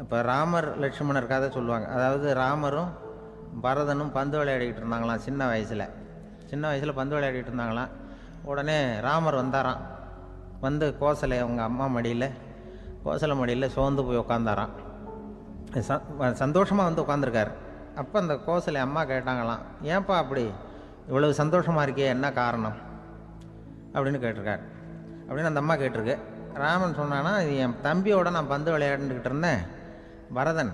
இப்போ ராமர் லட்சுமணர் கதை சொல்லுவாங்க. அதாவது ராமரும் பரதனும் பந்து விளையாடிக்கிட்டு இருந்தாங்களாம். சின்ன வயசில் பந்து விளையாடிட்டு இருந்தாங்களாம். உடனே ராமர் வந்தாராம். வந்து கோசலை அவங்க அம்மா மடியில், கோசலை மடியில் சோர்ந்து போய் உட்காந்தாராம். சந்தோஷமாக வந்து உட்காந்துருக்காரு. அப்போ அந்த கோசலை அம்மா கேட்டாங்களாம், ஏன்ப்பா அப்படி இவ்வளவு சந்தோஷமாக இருக்கே, என்ன காரணம் அப்படின்னு கேட்டிருக்காரு. அப்படின்னு அந்த அம்மா கேட்டிருக்கு. ராமன் சொன்னான்னா, இது என் தம்பியோட நான் பந்து விளையாண்டுக்கிட்டு இருந்தேன், பரதன்.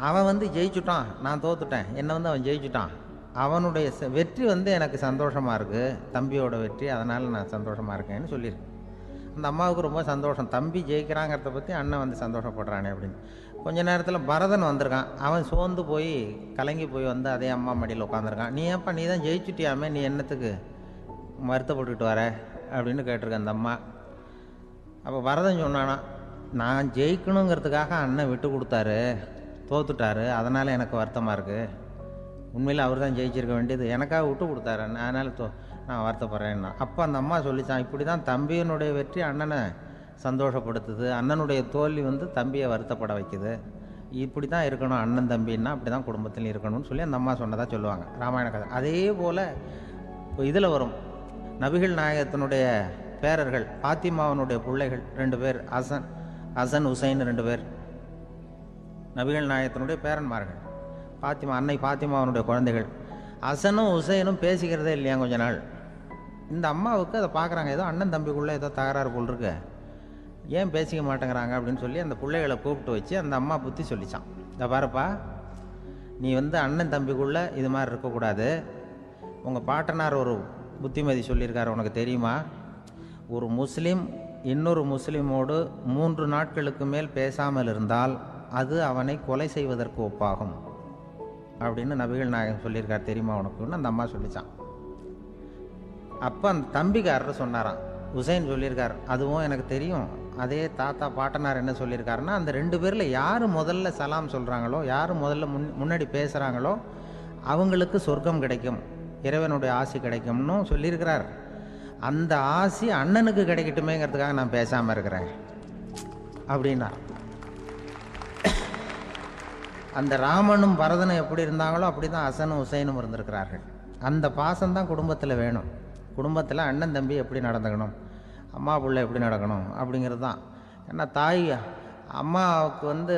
அவன் வந்து ஜெயிச்சுட்டான், நான் தோத்துட்டேன். என்னை வந்து அவன் ஜெயிச்சுட்டான். அவனுடைய வெற்றி வந்து எனக்கு சந்தோஷமாக இருக்குது, தம்பியோட வெற்றி, அதனால் நான் சந்தோஷமாக இருக்கேன்னு சொல்லியிருக்கு. அந்த அம்மாவுக்கு ரொம்ப சந்தோஷம், தம்பி ஜெயிக்கிறாங்கிறத பற்றி அண்ணன் வந்து சந்தோஷப்படுறானே அப்படின்னு. கொஞ்ச நேரத்தில் பரதன் வந்திருக்கான். அவன் சோர்ந்து போய் கலங்கி போய் வந்து அதே அம்மா மடியில் உட்காந்துருக்கான். நீ ஏன்ப்பா, நீ தான் ஜெயிச்சுட்டியாமே, நீ என்னத்துக்கு வருத்தப்பட்டுக்கிட்டு வர அப்படின்னு கேட்டிருக்க அந்த அம்மா. அப்போ பரதன் சொன்னானா, நான் ஜெயிக்கணுங்கிறதுக்காக அண்ணன் விட்டு கொடுத்தாரு, தோத்துட்டாரு, அதனால் எனக்கு வருத்தமாக இருக்குது. உண்மையில் அவர் தான் ஜெயிச்சிருக்க வேண்டியது, எனக்காக விட்டு கொடுத்தாரு, அதனால் நான் வருத்தப்படுறேன்னா. அப்போ அந்த அம்மா சொல்லித்தான், இப்படி தான் தம்பியினுடைய வெற்றி அண்ணனை சந்தோஷப்படுத்துது, அண்ணனுடைய தோல்வி வந்து தம்பியை வருத்தப்பட வைக்குது. இப்படி தான் இருக்கணும் அண்ணன் தம்பின்னா, அப்படி தான் குடும்பத்தில் இருக்கணும்னு சொல்லி அந்த அம்மா சொன்னதாக சொல்லுவாங்க ராமாயண கதை. அதே போல் இப்போ இதில் வரும், நபிகள் நாயகத்தினுடைய பேரர்கள், பாத்திமாவனுடைய பிள்ளைகள் 2 பேர், ஹசன் ஹுசைன் 2 பேர் நபிகள் நாயகத்தினுடைய பேரன்மார்கள். அன்னை பாத்திமாவனுடைய குழந்தைகள். ஹசனும் ஹுசைனும் பேசிக்கிறதே இல்லையா கொஞ்ச நாள். இந்த அம்மாவுக்கு அதை பார்க்குறாங்க, ஏதோ அண்ணன் தம்பிக்குள்ளே ஏதோ தகராறு போல் இருக்கு, ஏன் பேசிக்க மாட்டேங்கிறாங்க அப்படின்னு சொல்லி அந்த பிள்ளைகளை கூப்பிட்டு வச்சு அந்த அம்மா புத்தி சொல்லிச்சான். இந்த பாருப்பா, நீ வந்து அண்ணன் தம்பிக்குள்ளே இது மாதிரி இருக்கக்கூடாது. உங்கள் பாட்டனார் ஒரு புத்திமதி சொல்லியிருக்காரு, உனக்கு தெரியுமா? ஒரு முஸ்லீம் இன்னொரு முஸ்லீமோடு 3 நாட்களுக்கு மேல் பேசாமல் இருந்தால் அது அவனை கொலை செய்வதற்கு ஒப்பாகும் அப்படின்னு நபிகள் நாயகம் சொல்லியிருக்கார், தெரியுமா உனக்குன்னு அந்த அம்மா சொல்லிச்சான். அப்போ அந்த தம்பிக்காரர் சொன்னாராம், ஹுசைன் சொல்லியிருக்கார், அதுவும் எனக்கு தெரியும். அதே தாத்தா பாட்டனார் என்ன சொல்லியிருக்காருன்னா, அந்த 2 பேரில் யார் முதல்ல சலாம் சொல்கிறாங்களோ, யார் முதல்ல முன்னாடி பேசுகிறாங்களோ அவங்களுக்கு சொர்க்கம் கிடைக்கும், இறைவனுடைய ஆசி கிடைக்கும்னு சொல்லியிருக்கிறார். அந்த ஆசி அண்ணனுக்கு கிடைக்கட்டுமேங்கிறதுக்காக நான் பேசாமல் இருக்கிறேன் அப்படின்னா. அந்த ராமனும் பரதனும் எப்படி இருந்தாங்களோ அப்படி தான் ஹசனும் ஹுசைனும் இருந்திருக்கிறார்கள். அந்த பாசம்தான் குடும்பத்தில் வேணும். குடும்பத்தில் அண்ணன் தம்பி எப்படி நடந்துக்கணும், அம்மா பிள்ளை எப்படி நடக்கணும் அப்படிங்கிறது தான். ஏன்னா அம்மாவுக்கு வந்து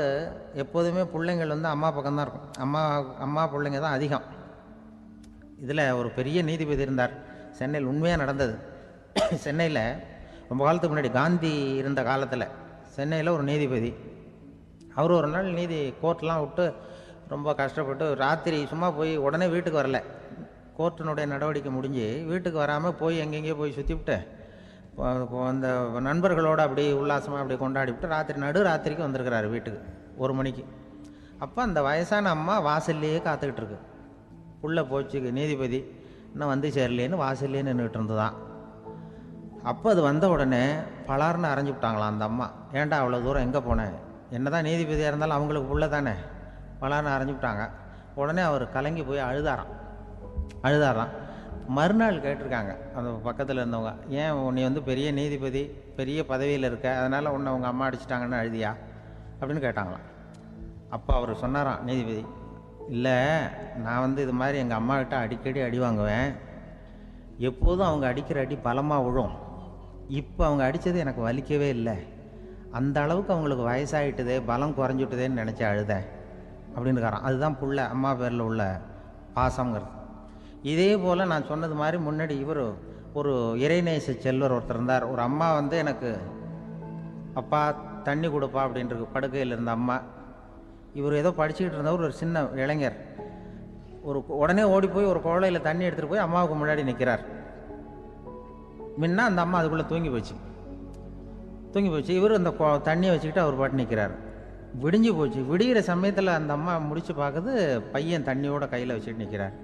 எப்போதுமே பிள்ளைங்கள் வந்து அம்மா பக்கம்தான் இருக்கும். அம்மா பிள்ளைங்க தான் அதிகம். இதில் ஒரு பெரிய நீதிபதி இருந்தார் சென்னையில், உண்மையாக நடந்தது. சென்னையில் ரொம்ப காலத்துக்கு முன்னாடி, காந்தி இருந்த காலத்தில் சென்னையில் ஒரு நீதிபதி, அவர் ஒரு நாள் கோர்ட்லாம் விட்டு ரொம்ப கஷ்டப்பட்டு ராத்திரி சும்மா போய் உடனே வீட்டுக்கு வரல. கோர்ட்டினுடைய நடவடிக்கை முடிஞ்சு வீட்டுக்கு வராமல் போய் எங்கெங்கேயோ போய் சுற்றிவிட்டு அந்த நண்பர்களோடு அப்படி உல்லாசமாக அப்படி கொண்டாடி விட்டு நடுராத்திரிக்கு வந்திருக்கிறாரு வீட்டுக்கு 1 மணிக்கு. அப்போ அந்த வயசான அம்மா வாசல்லையே காத்துக்கிட்டு இருக்கு. புள்ள போச்சு, நீதிபதி இன்னும் வந்து சேரலேன்னு வாசல்லே நின்றுட்டு இருந்துதான். அப்போ அது வந்த உடனே பலார்னு அரைஞ்சி விட்டாங்களாம் அந்த அம்மா. ஏன்டா அவ்வளோ தூரம் எங்கே போனேன், என்ன தான் நீதிபதியாக இருந்தாலும் அவங்களுக்கு புள்ள தானே, பலார்னு அரைஞ்சி விட்டாங்க. உடனே அவர் கலங்கி போய் அழுதாராம். மறுநாள் கேட்டிருக்காங்க அந்த பக்கத்தில் இருந்தவங்க, ஏன் நீ வந்து பெரிய நீதிபதி, பெரிய பதவியில் இருக்க, அதனால் உன்னை உங்கள் அம்மா அடிச்சிட்டாங்கன்னு அழுதியா அப்படின்னு கேட்டாங்களாம். அப்போ அவர் சொன்னாராம் நீதிபதி, இல்லை, நான் வந்து இது மாதிரி எங்கள் அம்மாக்கிட்ட அடிக்கடி அடி வாங்குவேன். எப்போதும் அவங்க அடிக்கிற அடி பலமாக விழும். இப்போ அவங்க அடித்தது எனக்கு வலிக்கவே இல்லை. அந்த அளவுக்கு அவங்களுக்கு வயசாகிட்டுதே, பலம் குறைஞ்சிட்டுதேன்னு நினச்சி அழுதேன் அப்படின்னுக்காரான். அதுதான் புள்ள அம்மா பேரில் உள்ள பாசங்கிறது. இதே போல் நான் சொன்னது மாதிரி முன்னாடி இவர் ஒரு இறைநேச செல்வர் ஒருத்தர் இருந்தார். ஒரு அம்மா வந்து எனக்கு அப்பா தண்ணி கொடுப்பா அப்படின்ட்டு படுக்கையில் இருந்த அம்மா. இவர் ஏதோ படிச்சுக்கிட்டு இருந்தவர், ஒரு சின்ன இளைஞர், உடனே ஓடி போய் ஒரு குவளையில் தண்ணி எடுத்துகிட்டு போய் அம்மாவுக்கு முன்னாடி நிற்கிறார். முன்ன அந்த அம்மா அதுக்குள்ளே தூங்கி போச்சு. இவர் அந்த தண்ணியை வச்சுக்கிட்டு அவர் பாட்டு நிற்கிறார். விடிஞ்சு போச்சு. விடிகிற சமயத்தில் அந்த அம்மா முடிச்சு பார்க்குது, பையன் தண்ணியோட கையில் வச்சுட்டு நிற்கிறார்.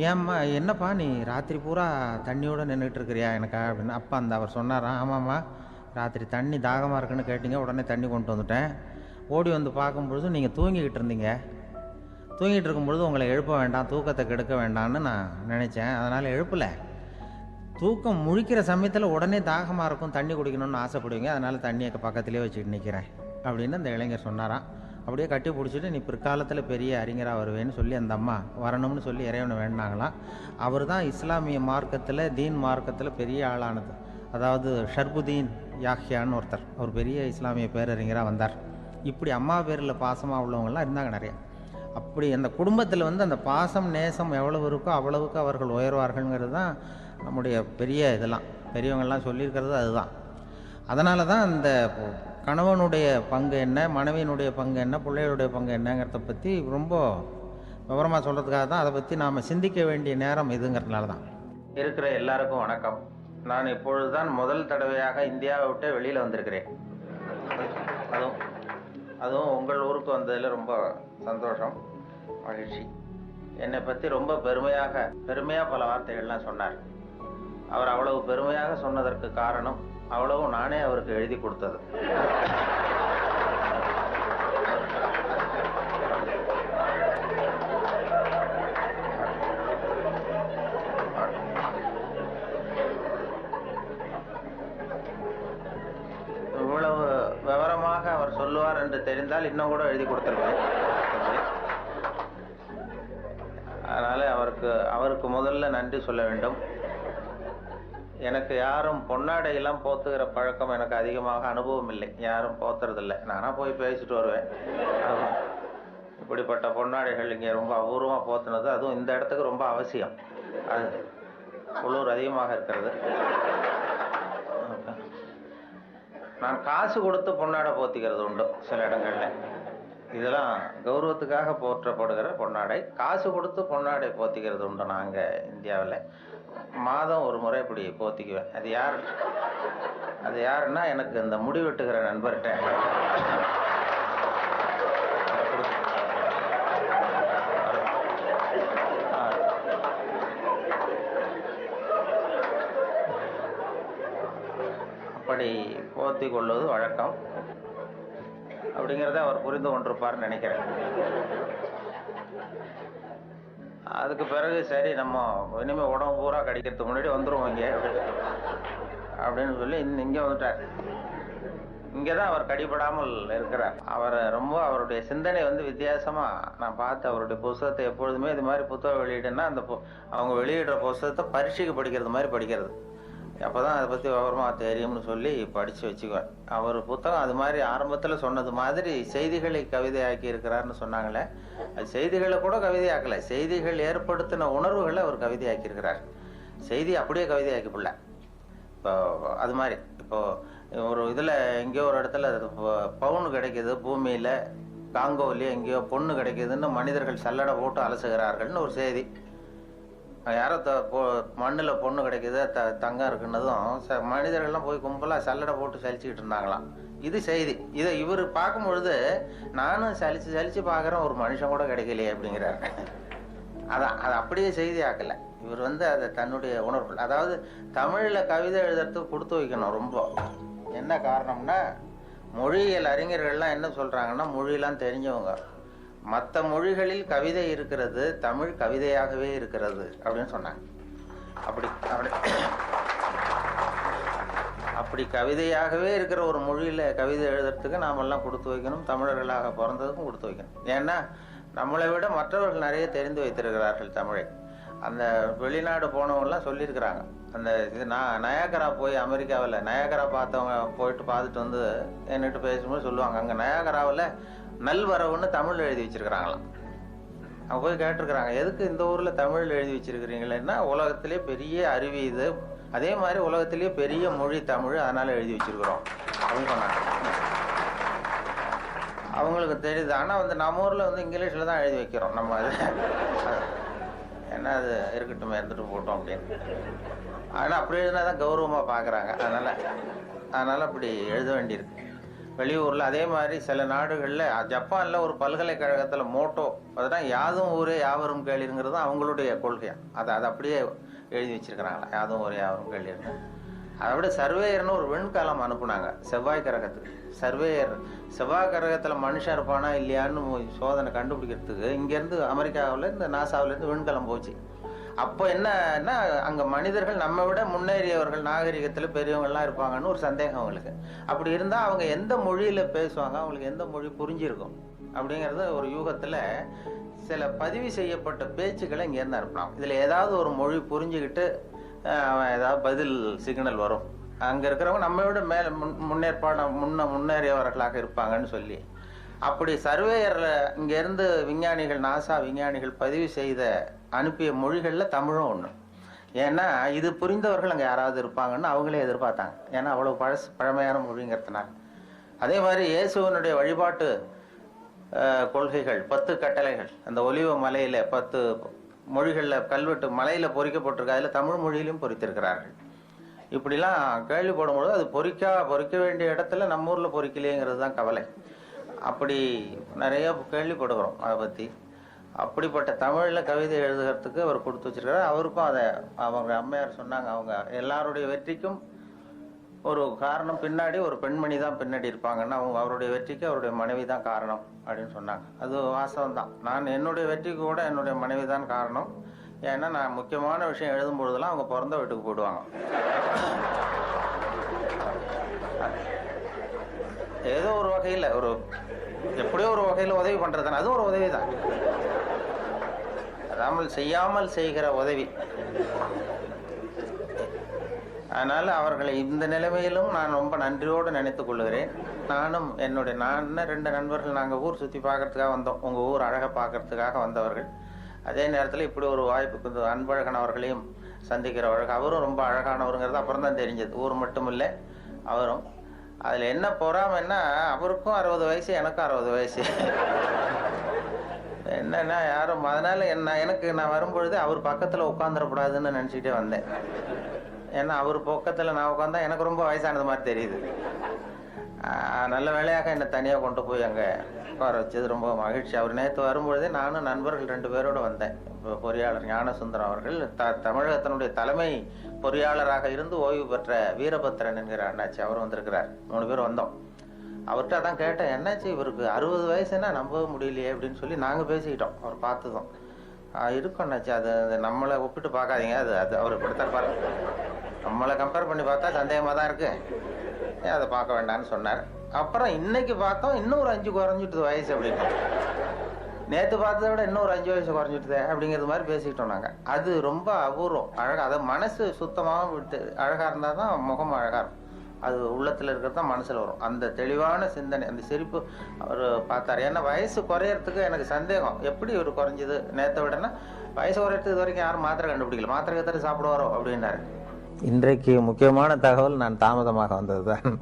ஏம்மா, என்னப்பா நீ ராத்திரி பூரா தண்ணியோடு நின்றுட்டு இருக்கிறியா எனக்கா அப்படின்னு. அப்பா அவர் சொன்னாராம், ஆமாம்மா, ராத்திரி தண்ணி தாகமாக இருக்குன்னு கேட்டிங்க, உடனே தண்ணி கொண்டு வந்துட்டேன். ஓடி வந்து பார்க்கும்பொழுது நீங்கள் தூங்கிக்கிட்டு இருந்தீங்க. தூங்கிட்டு இருக்கும்பொழுது உங்களை எழுப்ப வேண்டாம், தூக்கத்தை கெடுக்க வேண்டாம்னு நான் நினச்சேன், அதனால் எழுப்பலை. தூக்கம் முழிக்கிற சமயத்தில் உடனே தாகமாக இருக்கும், தண்ணி குடிக்கணும்னு ஆசைப்படுவீங்க, அதனால் தண்ணியை பக்கத்துலேயே வச்சுக்கிட்டு நிற்கிறேன் அப்படின்னு அந்த இளைஞர் சொன்னாராம். அப்படியே கட்டி பிடிச்சிட்டு நீ பிற்காலத்தில் பெரிய அறிஞராக வருவேன்னு சொல்லி அந்த அம்மா வரணும்னு சொல்லி இறைவனை வேண்டினாங்களாம். அவர் தான் இஸ்லாமிய மார்க்கத்தில் தீன் மார்க்கத்தில் பெரிய ஆளானது. அதாவது ஷர்புதீன் யாஹ்யான்னு ஒருத்தர், அவர் பெரிய இஸ்லாமிய பேரறிஞராக வந்தார். இப்படி அம்மா பேரில் பாசமாக உள்ளவங்கள்லாம் இருந்தாங்க நிறைய. அப்படி அந்த குடும்பத்தில் அந்த பாசம் நேசம் எவ்வளவு இருக்கோ அவ்வளவுக்கு அவர்கள் உயர்வார்கள்ங்கிறது தான் நம்முடைய பெரிய இதெல்லாம் பெரியவங்கள்லாம் சொல்லியிருக்கிறது அதுதான். அதனால தான் அந்த கணவனுடைய பங்கு என்ன, மனைவியினுடைய பங்கு என்ன, பிள்ளைகளுடைய பங்கு என்னங்கிறத பற்றி ரொம்ப விவரமாக சொல்கிறதுக்காக தான் அதை பற்றி நாம் சிந்திக்க வேண்டிய நேரம் இதுங்கிறதுனால தான். இருக்கிற எல்லாருக்கும் வணக்கம். நான் இப்பொழுது தான் முதல் தடவையாக இந்தியாவை விட்டு வெளியில் வந்திருக்கிறேன். அதுவும் உங்கள் ஊருக்கு வந்ததில் ரொம்ப சந்தோஷம், மகிழ்ச்சி. என்னை பற்றி ரொம்ப பெருமையாக பல வார்த்தைகள்லாம் சொன்னார். அவர் அவ்வளவு பெருமையாக சொன்னதற்கு காரணம் அவ்வளவும் நானே அவருக்கு எழுதி கொடுத்தது. இவ்வளவு விவரமாக அவர் சொல்லுவார் என்று தெரிந்தால் இன்னும் கூட எழுதி கொடுத்திருப்பேன். அதனால அவருக்கு முதல்ல நன்றி சொல்ல வேண்டும். எனக்கு யாரும் பொன்னாடையெல்லாம் போத்துகிற பழக்கம் எனக்கு அதிகமாக அனுபவம் இல்லை. யாரும் போத்துறதில்லை. நானாக போய் பேசிட்டு வருவேன். இப்படிப்பட்ட பொன்னாடைகள் இங்கே ரொம்ப அபூர்வமாக போத்துனது, அதுவும் இந்த இடத்துக்கு ரொம்ப அவசியம். அது குளிர் அதிகமாக இருக்கிறது. நான் காசு கொடுத்து பொன்னாடை போத்திக்கிறது உண்டு சில இடங்களில். இதெல்லாம் கௌரவத்துக்காக போற்றப்படுகிற பொன்னாடை. காசு கொடுத்து பொன்னாடை போத்திக்கிறது உண்டு. நாங்கள் இந்தியாவில் மாதம் ஒரு முறை இப்படி போத்திக்குவேன். அது யாருன்னா எனக்கு இந்த முடி வெட்டுகிற நண்பர்கிட்ட அப்படி போத்தி கொள்வது வழக்கம். அப்படிங்கிறத அவர் புரிந்து கொண்டிருப்பார்னு நினைக்கிறேன். அதுக்கு பிறகு சரி நம்ம இனிமேல் உடம்பு பூரா கடிக்கிறதுக்கு முன்னாடி வந்துடுவோம் இங்கே அப்படின்னு சொல்லி இங்கே வந்துட்டார். இங்கே தான் அவர் கடிபடாமல் இருக்கிறார். அவருடைய சிந்தனை வித்தியாசமாக நான் பார்த்து அவருடைய புத்தகத்தை எப்பொழுதுமே இது மாதிரி புத்தகம் வெளியிடுன்னா அவங்க வெளியிடுற புத்தகத்தை பரீட்சைக்கு படிக்கிறது மாதிரி படிக்கிறது. அப்போ தான் அதை பற்றி விவரமாக தெரியும்னு சொல்லி படித்து வச்சுக்குவேன். அவர் புத்தகம் அது மாதிரி ஆரம்பத்தில் சொன்னது மாதிரி செய்திகளை கவிதையாக்கி இருக்கிறார்னு சொன்னாங்களே, அது செய்திகளை கூட கவிதையாக்கலை. செய்திகள் ஏற்படுத்தின உணர்வுகளை அவர் கவிதையாக்கியிருக்கிறார். செய்தி அப்படியே கவிதையாக்கிப்பிடல. இப்போ அது மாதிரி இப்போது ஒரு இதில் எங்கேயோ ஒரு இடத்துல பவுன் கிடைக்கிது, பூமியில் காங்கோவிலேயே எங்கேயோ பொண்ணு கிடைக்கிதுன்னு மனிதர்கள் சல்லடை போட்டு அலசுகிறார்கள்னு ஒரு செய்தி. யாரோ மண்ணில் பொண்ணு கிடைக்குது, தங்கம் இருக்குன்னதும் மனிதர்கள்லாம் போய் கும்பலாக சல்லடை போட்டு சலிச்சுக்கிட்டு இருந்தாங்களாம். இது செய்தி. இதை இவர் பார்க்கும் பொழுது நானும் சலிச்சு பார்க்குறேன், ஒரு மனுஷன் கூட கிடைக்கலையே அப்படிங்கிறாரு. அதான் அது அப்படியே செய்தி ஆக்கலை. இவர் அதை தன்னுடைய உணர்வு, அதாவது தமிழில் கவிதை எழுதுறதுக்கு கொடுத்து வைக்கணும் ரொம்ப. என்ன காரணம்னா, மொழியியல் அறிஞர்கள்லாம் என்ன சொல்கிறாங்கன்னா, மொழியெல்லாம் தெரிஞ்சவங்க, மற்ற மொழிகளில் கவிதை இருக்கிறது, தமிழ் கவிதையாகவே இருக்கிறது அப்படின்னு சொன்னாங்க. அப்படி கவிதையாகவே இருக்கிற ஒரு மொழியில் கவிதை எழுதுறதுக்கு நாமெல்லாம் கொடுத்து வைக்கணும். தமிழர்களாக பிறந்ததுக்கும் கொடுத்து வைக்கணும். ஏன்னா நம்மளை விட மற்றவர்கள் நிறைய தெரிந்து வைத்திருக்கிறார்கள் தமிழை. அந்த வெளிநாடு போனவங்கலாம் சொல்லியிருக்கிறாங்க. அந்த இது நயாகரா போய் அமெரிக்காவில் நயாகரா பார்த்தவங்க போயிட்டு பார்த்துட்டு என்கிட்ட பேசும்போது சொல்லுவாங்க, அங்கே நயாகராவில் நல்வரவுன்னு தமிழ் எழுதி வச்சிருக்கிறாங்களாம். அவங்க போய் கேட்டிருக்கிறாங்க, எதுக்கு இந்த ஊரில் தமிழ் எழுதி வச்சிருக்கிறீங்களேன்னா, உலகத்திலே பெரிய அருவி இது, அதே மாதிரி உலகத்திலேயே பெரிய மொழி தமிழ், அதனால எழுதி வச்சிருக்கிறோம் அப்படின்னு சொன்னாங்க. அவங்களுக்கு தெரியுது. ஆனால் நம்ம ஊரில் இங்கிலீஷில் தான் எழுதி வைக்கிறோம் நம்ம. அது ஏன்னா அது இருக்கட்டும், இருந்துட்டு போட்டோம் அப்படின்னு. ஆனால் அப்படி எழுதினா தான் கௌரவமாக பார்க்குறாங்க. அதனால் அப்படி எழுத வேண்டியிருக்கு. வெளியூரில் அதே மாதிரி சில நாடுகளில், ஜப்பானில் ஒரு பல்கலைக்கழகத்தில் மோட்டோ அதுதான் யாதும் ஊரே யாவரும் கேளிருங்கிறது தான் அவங்களுடைய கொள்கையாக. அதை அப்படியே எழுதி வச்சிருக்கிறாங்களா, யாதும் ஊரே யாவரும் கேளிருங்க. அதை விட சர்வேயர்னு ஒரு விண்கலம் அனுப்புனாங்க செவ்வாய் கிரகத்துக்கு. சர்வேயர் செவ்வாய் கிரகத்தில் மனுஷன் இருப்பானா இல்லையான்னு சோதனை கண்டுபிடிக்கிறதுக்கு இங்கேருந்து அமெரிக்காவில் இந்த நாசாவிலேருந்து விண்கலம் போச்சு. அப்போ என்னன்னா அங்க மனிதர்கள் நம்ம விட முன்னேறியவர்கள், நாகரிகத்துல பெரியவங்கள்லாம் இருப்பாங்கன்னு ஒரு சந்தேகம் அவங்களுக்கு. அப்படி இருந்தா அவங்க எந்த மொழியில பேசுவாங்க, அவங்களுக்கு எந்த மொழி புரிஞ்சிருக்கும் அப்படிங்கறது ஒரு யூகத்துல சில பதிவு செய்யப்பட்ட பேச்சுக்களை இங்க இருந்து அனுப்பலாம். இதுல ஏதாவது ஒரு மொழி புரிஞ்சுக்கிட்டு அவன் ஏதாவது பதில் சிக்னல் வரும், அங்க இருக்கிறவங்க நம்ம விட மேல முன்னேறியவர்களாக இருப்பாங்கன்னு சொல்லி, அப்படி சர்வேயர்ல இங்க இருந்து விஞ்ஞானிகள், நாசா விஞ்ஞானிகள் பதிவு செய்த அனுப்பிய மொழிகள்ல தமிழும் ஒண்ணு. ஏன்னா இது புரிந்தவர்கள் அங்க யாராவது இருப்பாங்கன்னு அவங்களே எதிர்பார்த்தாங்க. ஏன்னா அவ்வளவு பழமையான மொழிங்கிறதுனால. அதே மாதிரி இயேசுவனுடைய வழிபாட்டு கொள்கைகள், 10 கட்டளைகள் அந்த ஒலிவ மலையில 10 மொழிகள்ல கல்வெட்டு மலையில பொறிக்கப்பட்டிருக்கு. அதுல தமிழ் மொழியிலும் பொறித்திருக்கிறார்கள். இப்படிலாம் கேள்விப்படும் பொழுது அது பொறிக்க வேண்டிய இடத்துல நம்ம ஊர்ல பொறிக்கலையேங்கிறது தான் கவலை. அப்படி நிறைய கேள்விப்படுகிறோம் அதை பத்தி. அப்படிப்பட்ட தமிழ்ல கவிதை எழுதுகிறதுக்கு அவர் கொடுத்து வச்சிருக்காரு. அவருக்கும் அதை அவங்க அம்மையார் சொன்னாங்க, அவங்க எல்லாருடைய வெற்றிக்கும் ஒரு காரணம் பின்னாடி ஒரு பெண்மணி தான் பின்னாடி இருப்பாங்கன்னா, அவங்க அவருடைய வெற்றிக்கு அவருடைய மனைவி தான் காரணம் அப்படின்னு சொன்னாங்க. அது வாஸ்தவம் தான். நான் என்னுடைய வெற்றிக்கு கூட என்னுடைய மனைவி தான் காரணம். ஏன்னா நான் முக்கியமான விஷயம் எழுதும் பொழுதெல்லாம் அவங்க பிறந்த வீட்டுக்கு போயிடுவாங்க. ஏதோ ஒரு வகையில எப்படியோ ஒரு வகையில உதவி பண்றதுன்னு அது ஒரு உதவி தான். அதாமல் செய்யாமல் செய்கிற உதவி. அதனால அவர்களை இந்த நிலைமையிலும் நான் ரொம்ப நன்றியோடு நினைத்துக் கொள்ளுகிறேன். நானும் நான் 2 நண்பர்கள், நாங்கள் ஊர் சுற்றி பார்க்கறதுக்காக வந்தோம். உங்கள் ஊர் அழகை பார்க்கறதுக்காக வந்தவர்கள். அதே நேரத்தில் இப்படி ஒரு வாய்ப்பு அன்பழகன் அவர்களையும் சந்திக்கிறவர்கள். அவரும் ரொம்ப அழகானவருங்கிறது அப்புறம் தான் தெரிஞ்சது. ஊர் மட்டும் இல்லை, அவரும். அதில் என்ன பொறாமைன்னா, அவருக்கும் 60 வயசு, எனக்கும் 60 வயசு. என்னன்னா யாரும் அதனால நான் வரும்பொழுது அவர் பக்கத்தில் உட்காந்துடக்கூடாதுன்னு நினச்சிக்கிட்டே வந்தேன். ஏன்னா அவர் பக்கத்தில் நான் உட்காந்தா எனக்கு ரொம்ப வயசானது மாதிரி தெரியுது. நல்ல வேலையாக என்னை தனியாக கொண்டு போய் அங்கே உட்கார வச்சது ரொம்ப மகிழ்ச்சி. அவர் நேற்று வரும்பொழுதே நானும் நண்பர்கள் 2 பேரோடு வந்தேன். இப்போ பொறியாளர் ஞானசுந்தரம் அவர்கள், தமிழகத்தினுடைய தலைமை பொறியாளராக இருந்து ஓய்வு பெற்ற வீரபத்திரன் என்கிற அண்ணாச்சி, அவர் வந்திருக்கிறார். 3 பேர் வந்தோம். அவர்கிட்ட அதான் கேட்டேன், என்னாச்சு இவருக்கு 60 வயசுன்னா நம்பவே முடியலையே அப்படின்னு சொல்லி நாங்கள் பேசிக்கிட்டோம். அவர் பார்த்ததும் இருக்கும் அண்ணாச்சி, அது நம்மளை ஒப்பிட்டு பார்க்காதீங்க, அது அவர் இப்படித்தான் பாருங்க, நம்மளை கம்பேர் பண்ணி பார்த்தா சந்தேகமாக தான் இருக்கு, அதை பார்க்க வேண்டாம்னு சொன்னார். அப்புறம் இன்னைக்கு பார்த்தோம், இன்னும் ஒரு 5 குறைஞ்சிட்டுது வயசு அப்படின்னு. நேற்று பார்த்ததை விட இன்னும் ஒரு 5 வயசு குறைஞ்சிட்டுதே அப்படிங்கிறது மாதிரி பேசிக்கிட்டோம் நாங்கள். அது ரொம்ப அபூர்வம், அழகா. அதை மனசு சுத்தமாகவும் விட்டு அழகா இருந்தால் தான் முகம் அழகா இருக்கும். அது உள்ளத்தில் இருக்கிறது தான் மனசில் வரும். அந்த தெளிவான சிந்தனை, அந்த சிரிப்பு அவர் பார்த்தார். ஏன்னா வயசு குறையறதுக்கு எனக்கு சந்தேகம், எப்படி ஒரு குறைஞ்சது நேற்றை விடனா, வயசு குறையறதுக்கு இது வரைக்கும் யாரும் மாத்திரை கண்டுபிடிக்கல, மாத்திரை கத்திரி சாப்பிடுவாரோ அப்படின்னாரு. இன்றைக்கு முக்கியமான தகவல் நான் தாமதமாக வந்தது தான்.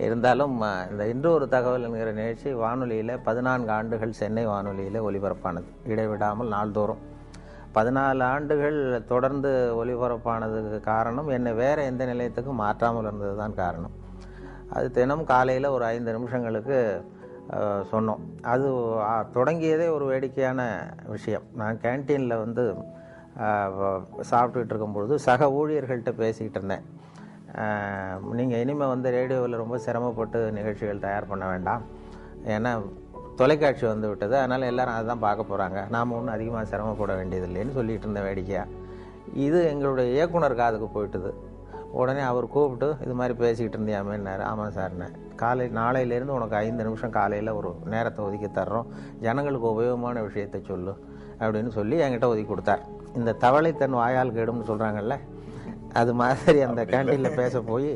இருந்தாலும் இந்த இன்று ஒரு தகவல் என்கிற நிகழ்ச்சி வானொலியில் 14 ஆண்டுகள் சென்னை வானொலியில் ஒலிபரப்பானது, இடைவிடாமல் நாள்தோறும் 14 ஆண்டுகள் தொடர்ந்து ஒலிபரப்பானதுக்கு காரணம் என்னை வேறு எந்த நிலையத்துக்கும் மாற்றாமல் இருந்தது தான் காரணம். அது தினம் காலையில் ஒரு 5 நிமிஷங்களுக்கு சொன்னோம். அது தொடங்கியதே ஒரு வேடிக்கையான விஷயம். நான் கேன்டீனில் வந்து சாப்பிட்டுக்கிட்டு இருக்கும்பொழுது சக ஊழியர்கள்ட்ட பேசிக்கிட்டு இருந்தேன். நீங்கள் இனிமேல் வந்து ரேடியோவில் ரொம்ப சிரமப்பட்டு நிகழ்ச்சிகள் தயார் பண்ண வேண்டாம், ஏன்னா தொலைக்காட்சி வந்து விட்டது, அதனால் எல்லோரும் அதை தான் பார்க்க போகிறாங்க, நாம் ஒன்றும் அதிகமாக சிரமப்பட வேண்டியதில்லைன்னு சொல்லிகிட்டு இருந்த வேடிக்கையாக. இது எங்களுடைய இயக்குனர் காதுக்கு போயிட்டுது. உடனே அவர் கூப்பிட்டு இது மாதிரி பேசிக்கிட்டு இருந்தியாமேன்னாரு. ஆமாம் சார்ண்ணே, நாளையிலேருந்து உனக்கு 5 நிமிஷம் காலையில் ஒரு நேரத்தை ஒதுக்கி தர்றோம், ஜனங்களுக்கு உபயோகமான விஷயத்தை சொல்லு அப்படின்னு சொல்லி என்கிட்ட ஒதுக்கி கொடுத்தார். இந்த தவளை தன் வாயால் கேடும்னு சொல்கிறாங்கல்ல, அது மாதிரி அந்த கேண்டீனில் பேச போய்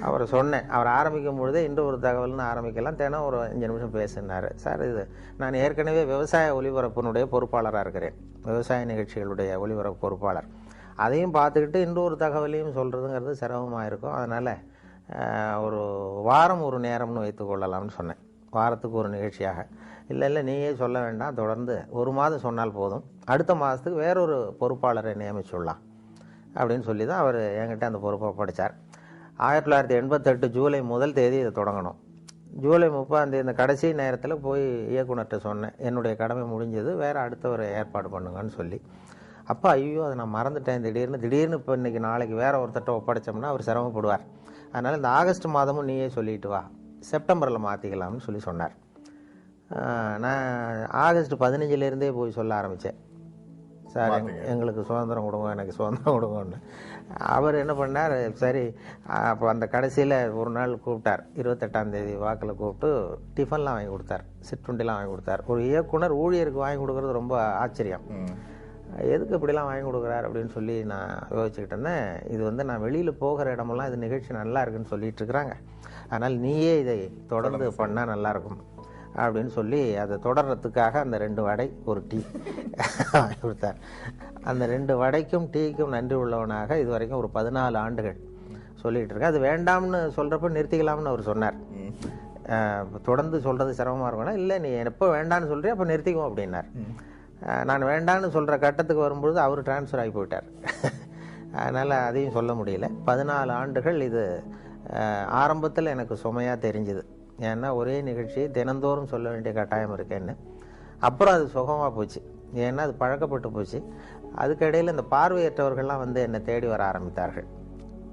அவரை சொன்னேன். அவர் ஆரம்பிக்கும் பொழுதே இன்று ஒரு தகவல்னு ஆரம்பிக்கலாம், தினம் ஒரு 5 நிமிஷம் பேசினார். சார், இது நான் ஏற்கனவே விவசாய ஒலிபரப்பினுடைய பொறுப்பாளராக இருக்கிறேன், விவசாய நிகழ்ச்சிகளுடைய ஒலிபரப்பு பொறுப்பாளர். அதையும் பார்த்துக்கிட்டு இன்று ஒரு தகவலையும் சொல்கிறதுங்கிறது சிரமமாக இருக்கும், அதனால் ஒரு வாரம் ஒரு நேரம்னு வைத்துக்கொள்ளலாம்னு சொன்னேன், வாரத்துக்கு ஒரு நிகழ்ச்சியாக. இல்லை நீயே சொல்ல வேண்டாம், தொடர்ந்து 1 மாதம் சொன்னால் போதும், அடுத்த மாதத்துக்கு வேறொரு பொறுப்பாளரை நியமிச்சுடலாம் அப்படின்னு சொல்லி தான் அவர் என்கிட்ட அந்த பொறுப்பை படித்தார். 1988 ஜூலை 1 தேதி இதை தொடங்கணும். ஜூலை 30 இந்த கடைசி நேரத்தில் போய் இயக்குனர்கிட்ட சொன்னேன், என்னுடைய கடமை முடிஞ்சது, வேறு அடுத்தவர் ஏற்பாடு பண்ணுங்கன்னு சொல்லி. அப்போ ஐயோ அதை நான் மறந்துட்டேன், திடீர்னு இப்போ இன்றைக்கி நாளைக்கு வேறு ஒருத்தட்ட ஒப்படைச்சோம்னா அவர் சிரமப்படுவார், அதனால் இந்த ஆகஸ்ட் மாதமும் நீயே சொல்லிட்டு வா, செப்டம்பரில் மாற்றிக்கலாம்னு சொல்லி சொன்னார். நான் ஆகஸ்ட் 15 போய் சொல்ல ஆரம்பித்தேன். சார் எங்களுக்கு சுதந்திரம் கொடுங்க, எனக்கு சுதந்திரம் கொடுங்கன்னு. அவர் என்ன பண்ணார், சரி அப்போ அந்த கடைசியில் ஒரு நாள் கூப்பிட்டார், 28ஆம் தேதி வாக்கில் கூப்பிட்டு டிஃபன்லாம் வாங்கி கொடுத்தார், சிற்றுண்டிலாம் வாங்கி கொடுத்தார். ஒரு இயக்குனர் ஊழியருக்கு வாங்கி கொடுக்குறது ரொம்ப ஆச்சரியம். எதுக்கு இப்படிலாம் வாங்கி கொடுக்குறாரு அப்படின்னு சொல்லி நான் யோசிச்சுக்கிட்டு இருந்தேன். இது வந்து நான் வெளியில் போகிற இடமெல்லாம் இது நிகழ்ச்சி நல்லா இருக்குன்னு சொல்லிட்டு இருக்கிறாங்க, அதனால் நீயே இதை தொடர்ந்து பண்ணால் நல்லாயிருக்கும் அப்படின்னு சொல்லி அதை தொடர்றதுக்காக அந்த 2 வடை ஒரு டீ வாங்கி கொடுத்தார். அந்த 2 வடைக்கும் டீக்கும் நன்றி உள்ளவனாக இது வரைக்கும் ஒரு 14 ஆண்டுகள் சொல்லிகிட்டு இருக்கேன். அது வேண்டாம்னு சொல்கிறப்ப நிறுத்திக்கலாம்னு அவர் சொன்னார். தொடர்ந்து சொல்கிறது சிரமமாக இருக்கும்னா, இல்லை நீ எப்போ வேண்டான்னு சொல்கிறேன் அப்போ நிறுத்திக்குவோம் அப்படின்னார். நான் வேண்டான்னு சொல்கிற கட்டத்துக்கு வரும்பொழுது அவர் டிரான்ஸ்ஃபர் ஆகி போயிட்டார். அதனால் அதையும் சொல்ல முடியல. 14 ஆண்டுகள் இது ஆரம்பத்தில் எனக்கு சுமையாக தெரிஞ்சுது. ஏன்னா ஒரே நிகழ்ச்சியை தினந்தோறும் சொல்ல வேண்டிய கட்டாயம் இருக்கேன்னு. அப்புறம் அது சுகமாக போச்சு, ஏன்னா அது பழக்கப்பட்டு போச்சு. அதுக்கிடையில் இந்த பார்வையற்றவர்கள்லாம் வந்து என்னை தேடி வர ஆரம்பித்தார்கள்.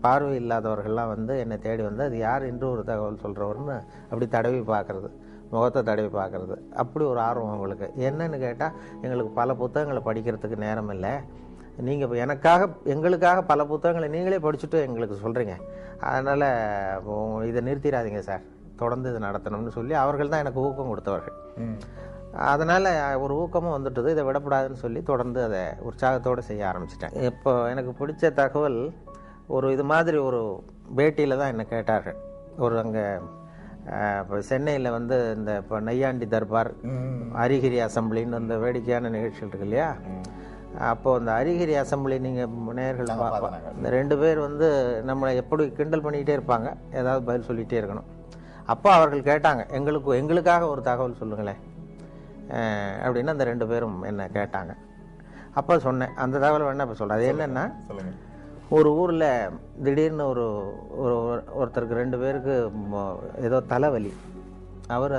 பார்வை இல்லாதவர்கள்லாம் வந்து என்னை தேடி வந்து அது யார் என்று ஒரு தகவல் சொல்கிறவர்னு அப்படி தடவி பார்க்குறது, முகத்தை தடவி பார்க்குறது, அப்படி ஒரு ஆர்வம் அவங்களுக்கு. என்னன்னு கேட்டால், எங்களுக்கு பல புத்தகங்களை படிக்கிறதுக்கு நேரம் இல்லை, நீங்கள் இப்போ எங்களுக்காக பல புத்தகங்களை நீங்களே படிச்சுட்டு எங்களுக்கு சொல்கிறீங்க, அதனால் இதை நிறுத்திடாதீங்க சார், தொடர்ந்து இது நடத்தணும்னு சொல்லி அவர்கள் தான் எனக்கு ஊக்கம் கொடுத்தவர்கள். அதனால் ஒரு ஊக்கமும் வந்துட்டுது, இதை விடக்கூடாதுன்னு சொல்லி தொடர்ந்து அதை உற்சாகத்தோடு செய்ய ஆரம்பிச்சிட்டேன். இப்போ எனக்கு பிடிச்ச தகவல், ஒரு இது மாதிரி ஒரு பேட்டியில் தான் என்னை கேட்டார்கள். ஒரு அங்கே இப்போ சென்னையில் வந்து இந்த இப்போ நையாண்டி தர்பார், அரிகிரி அசம்பிளின்னு அந்த வேடிக்கையான நிகழ்ச்சிகள் இருக்கு இல்லையா, அப்போது அந்த அரிகிரி அசம்பிளி நீங்கள் நேயர்கள் இந்த 2 பேர் வந்து நம்மளை எப்படி கிண்டல் பண்ணிக்கிட்டே இருப்பாங்க, ஏதாவது பதில் சொல்லிகிட்டே இருக்கணும். அப்போ அவர்கள் கேட்டாங்க, எங்களுக்காக ஒரு தகவல் சொல்லுங்களேன் அப்படின்னு அந்த 2 பேரும் என்ன கேட்டாங்க. அப்போ சொன்னேன், அந்த தகவல் வேணா இப்போ சொல்கிறேன். அது என்னென்னா, ஒரு ஊரில் திடீர்னு ஒருத்தருக்கு 2 பேருக்கு ஏதோ தலைவலி. அவர்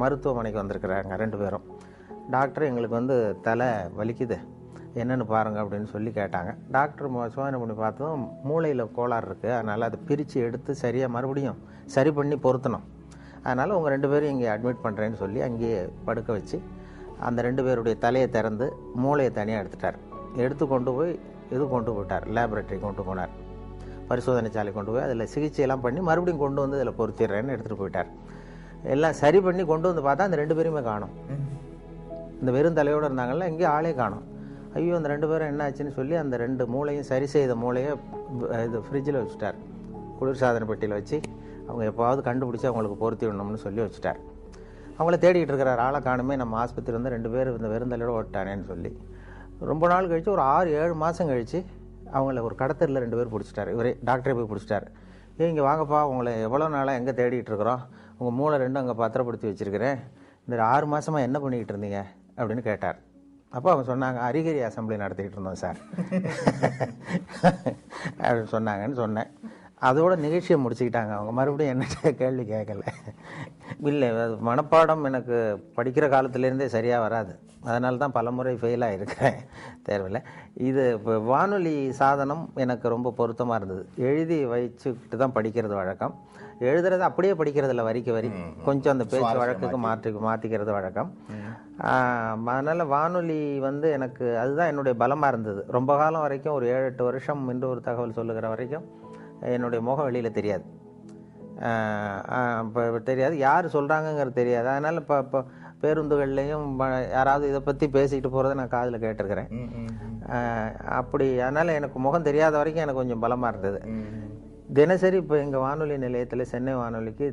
மருத்துவமனைக்கு வந்திருக்கிறாங்க 2 பேரும். டாக்டர் எங்களுக்கு வந்து தலை வலிக்குது, என்னென்னு பாருங்கள் அப்படின்னு சொல்லி கேட்டாங்க. டாக்டர் சோதனை பண்ணி பார்த்ததும் மூளையில் கோளாறு இருக்குது, அதனால் அதை பிரித்து எடுத்து சரியாக மறுபடியும் சரி பண்ணி பொருத்தணும், அதனால் உங்கள் 2 பேரும் இங்கே அட்மிட் பண்ணுறேன்னு சொல்லி அங்கேயே படுக்க வச்சு அந்த 2 பேருடைய தலையை திறந்து மூளையை தனியாக எடுத்து கொண்டு போய் கொண்டு போயிட்டார், லேபரேட்டரி கொண்டு போனார், பரிசோதனை சாலை கொண்டு போய் அதில் சிகிச்சையெல்லாம் பண்ணி மறுபடியும் கொண்டு வந்து இதில் பொருத்திடுறேன்னு எடுத்துகிட்டு போயிட்டார். எல்லாம் சரி பண்ணி கொண்டு வந்து பார்த்தா அந்த 2 பேருமே காணும். இந்த வெறும் தலையோடு இருந்தாங்கல்ல, எங்கேயும் ஆளே காணும். ஐயோ அந்த 2 பேரும் என்ன ஆச்சுன்னு சொல்லி அந்த 2 மூளையும் சரி செய்த மூளையை இது ஃப்ரிட்ஜில் வச்சுட்டார், குளிர்சாதன பெட்டியில் வச்சு அவங்க எப்போவாவது கண்டுபிடிச்சி அவங்களுக்கு பொருத்தி விடணும்னு சொல்லி வச்சுட்டார். அவங்கள தேடிக்கிட்டு இருக்கிறார், ஆளை காணுமே, நம்ம ஆஸ்பத்திரி வந்து 2 பேர் இந்த வெறுந்தலையோடு ஓட்டானேன்னு சொல்லி. ரொம்ப நாள் கழித்து ஒரு 6-7 மாதம் கழித்து அவங்கள ஒரு கடத்தலில் 2 பேர் பிடிச்சிட்டாரு. இவரே டாக்டரே போய் பிடிச்சிட்டாரு. இங்கே வாங்கப்பா, உங்களை எவ்வளோ நாளாக எங்கே தேடிட்டு இருக்கிறோம், உங்கள் மூளை 2 அங்கே பத்திரப்படுத்தி வச்சுருக்கிறேன், இந்த 6 மாதமாக என்ன பண்ணிக்கிட்டு இருந்தீங்க அப்படின்னு கேட்டார். அப்போ அவங்க சொன்னாங்க, அரிகிரி அசம்பிளி நடத்திக்கிட்டு இருந்தோம் சார் அப்படின்னு சொன்னாங்கன்னு சொன்னேன். அதோட நிகழ்ச்சியை முடிச்சுக்கிட்டாங்க அவங்க. மறுபடியும் என்ன கேள்வி கேட்கல. இல்லை, அது மனப்பாடம் எனக்கு படிக்கிற காலத்துலேருந்தே சரியாக வராது, அதனால தான் பல முறை ஃபெயிலாக இருக்கிறேன் தேர்வில். இது இப்போ வானொலி சாதனம் எனக்கு ரொம்ப பொருத்தமாக இருந்தது. எழுதி வச்சுக்கிட்டு தான் படிக்கிறது வழக்கம். எழுதுறது அப்படியே படிக்கிறதில்ல, வரிக்கு வரி, கொஞ்சம் அந்த பேச்சு வழக்குக்கு மாற்றிக்கிறது வழக்கம். அதனால் வானொலி வந்து எனக்கு அதுதான் என்னுடைய பலமாக இருந்தது. ரொம்ப காலம் வரைக்கும், ஒரு 7-8 வருஷம் என்று ஒரு தகவல் சொல்லுகிற வரைக்கும் என்னுடைய முகம் வெளியில் தெரியாது, இப்போ தெரியாது, யார் சொல்கிறாங்கங்கிறது தெரியாது. அதனால் இப்போ பேருந்துகள்லேயும் யாராவது இதை பற்றி பேசிக்கிட்டு போகிறத நான் காதில் கேட்டிருக்கிறேன். அப்படி அதனால் எனக்கு முகம் தெரியாத வரைக்கும் எனக்கு கொஞ்சம் பலமாக இருந்தது. தினசரி இப்போ எங்கள் வானொலி நிலையத்தில், சென்னை வானொலிக்கு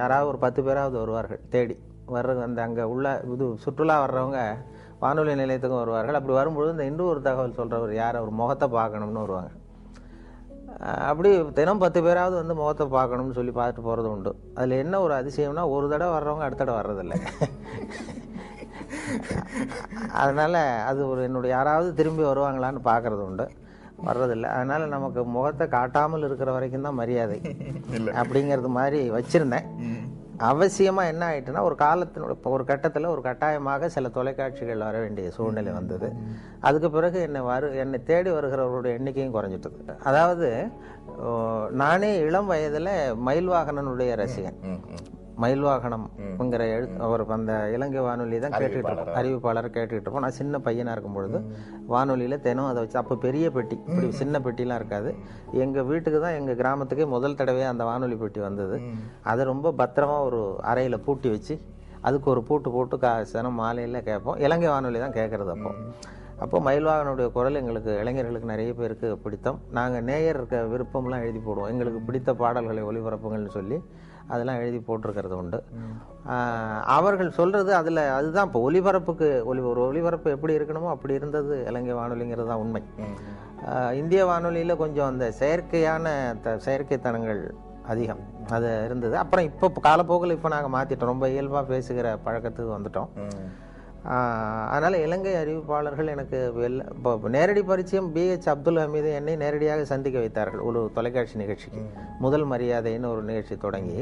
யாராவது ஒரு 10 பேராவது வருவார்கள் தேடி வர்றது. அந்த அங்கே உள்ள இது சுற்றுலா வர்றவங்க வானொலி நிலையத்துக்கும் வருவார்கள். அப்படி வரும்பொழுது இந்த இன்னொரு தகவல் சொல்கிறவர் யார், அவர் முகத்தை பார்க்கணும்னு வருவாங்க. அப்படி தினம் 10 பேராவது வந்து முகத்தை பார்க்கணும்னு சொல்லி பார்த்துட்டு போகிறது உண்டு. அதில் என்ன ஒரு அதிசயம்னா, ஒரு தடவை வர்றவங்க அடுத்த தடவை வர்றதில்லை. அதனால் அது ஒரு என்னுடைய யாராவது திரும்பி வருவாங்களான்னு பார்க்குறது உண்டு, வர்றதில்லை. அதனால் நமக்கு முகத்தை காட்டாமல் இருக்கிற வரைக்கும் தான் மரியாதை அப்படிங்கிறது மாதிரி வச்சுருந்தேன். அவசியமாக என்ன ஆகிட்டுன்னா, ஒரு கட்டத்தில் ஒரு கட்டாயமாக சில தொலைக்காட்சிகள் வர வேண்டிய சூழ்நிலை வந்தது. அதுக்கு பிறகு என்னை தேடி வருகிறவர்களுடைய எண்ணிக்கையும் குறைஞ்சிட்டது. அதாவது நானே இளம் வயதில் மயில்வாகனனுடைய ரசிகன். மயில்வாகனம்ங்கிற அவர் அந்த இலங்கை வானொலி தான் கேட்டுக்கிட்டு இருப்போம், அறிவிப்பாளரை கேட்டுக்கிட்டு இருப்போம். நான் சின்ன பையனாக இருக்கும் பொழுது வானொலியில் தினம் அதை வச்சு, அப்போ பெரிய பெட்டி, இப்படி சின்ன பெட்டிலாம் இருக்காது. எங்கள் வீட்டுக்கு தான், எங்கள் கிராமத்துக்கே முதல் தடவையாக அந்த வானொலி பெட்டி வந்தது. அதை ரொம்ப பத்திரமா ஒரு அறையில் பூட்டி வச்சு அதுக்கு ஒரு பூட்டு போட்டு தினம் மாலையில் கேட்போம். இலங்கை வானொலி தான் கேட்குறது. அப்போ மயில்வாகனுடைய குரல் எங்களுக்கு இளைஞர்களுக்கு நிறைய பேருக்கு பிடித்தம். நாங்கள் நேயர் இருக்க விருப்பம்லாம் எழுதி போடுவோம், எங்களுக்கு பிடித்த பாடல்களை ஒளிபரப்புங்கள்னு சொல்லி அதெல்லாம் எழுதி போட்டிருக்கிறது உண்டு. அவர்கள் சொல்கிறது அதில் அதுதான் இப்போ ஒலிபரப்புக்கு ஒரு ஒலிபரப்பு எப்படி இருக்கணுமோ அப்படி இருந்தது இலங்கை வானொலிங்கிறது தான் உண்மை. இந்திய வானொலியில் கொஞ்சம் அந்த செயற்கைத்தனங்கள் அதிகம் அது இருந்தது. அப்புறம் இப்போ காலப்போக்கில் இப்போ நாங்கள் மாற்றிட்டோம், ரொம்ப இயல்பாக பேசுகிற பழக்கத்துக்கு வந்துட்டோம். அதனால் இலங்கை அறிவிப்பாளர்கள் எனக்கு இப்போ நேரடி பரிச்சயம் BH அப்துல் ஹமீது என்னை நேரடியாக சந்திக்க வைத்தார்கள் ஒரு தொலைக்காட்சி நிகழ்ச்சிக்கு. முதல் மரியாதைன்னு ஒரு நிகழ்ச்சி தொடங்கி